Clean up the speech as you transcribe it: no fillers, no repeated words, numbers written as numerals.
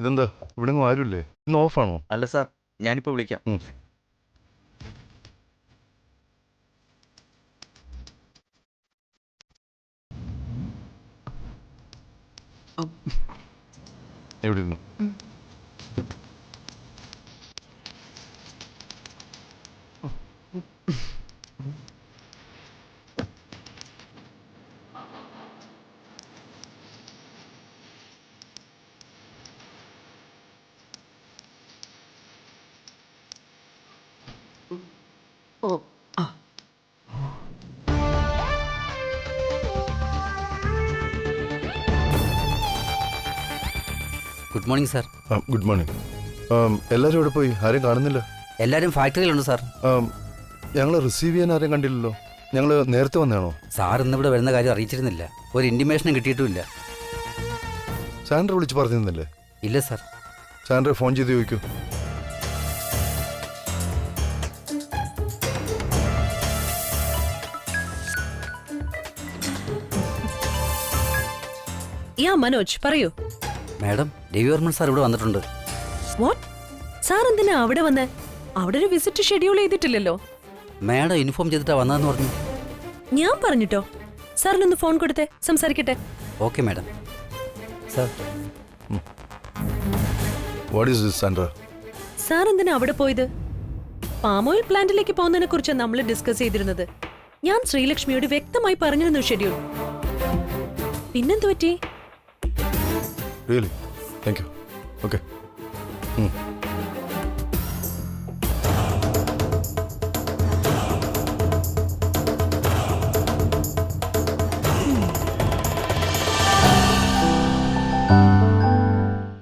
ഇതെന്താ ഇവിടെ ആരുമില്ലേ? ഇന്ന് ഓഫാണോ? അല്ല സാർ, ഞാനിപ്പോൾ വിളിക്കാം. എവിടെ ഇരുന്നു? Good morning sir. Good morning. എല്ലാവരും ഇവിടെ പോയി? ആരെയും കാണുന്നില്ല. എല്ലാവരും ഫാക്ടറിയിലുണ്ട് സാർ. ഞങ്ങൾ റിസീവ് ചെയ്യാൻ ആരെയും കണ്ടില്ലല്ലോ. ഞങ്ങൾ നേരത്തെ വന്നതാണോ? സാർ ഇന്നിവിടെ വരുന്ന കാര്യം അറിയിച്ചിരുന്നില്ല. ഒരു ഇൻറ്റിമേഷനും കിട്ടിയിട്ടുമില്ല. സാൻഡ്ര വിളിച്ച് പറഞ്ഞിരുന്നില്ലേ? ഇല്ല സാർ. സാൻഡ്ര ഫോൺ ചെയ്ത് ചോദിക്കൂ. മനോജ് പറയൂ. മാഡം, രവിവർമ്മൻ സാർ ഇവിടെ വന്നിട്ടുണ്ട്. വാട്ട്? സാർ എന്തിനാ അവിടെ വന്ന്? അവിടെ ഒരു വിസിറ്റ് ഷെഡ്യൂൾ ചെയ്തിട്ടില്ലല്ലോ. മാഡം ഇൻഫോം ചെയ്തിട്ടാ വന്നതെന്ന് പറഞ്ഞു. ഞാൻ പറഞ്ഞിട്ടോ? സാറിനൊന്ന് ഫോൺ കൊടുത്തേ, സംസാരിക്കട്ടെ. Okay madam. Sir, what is this Sandra? Sir എന്തിനാ അവിടെ പോയത്? പാം ഓയിൽ പ്ലാന്റിലേക്ക് പോകുന്നതിനെ കുറിച്ച് നമ്മൾ ഡിസ്കസ് ചെയ്തിരുന്നത്. ഞാൻ ശ്രീലക്ഷ്മിയോട് വ്യക്തമായി പറഞ്ഞിരുന്നു ഷെഡ്യൂൾ. പിന്നെന്തു പറ്റി? റിയലി? Thank you. ഓക്കെ.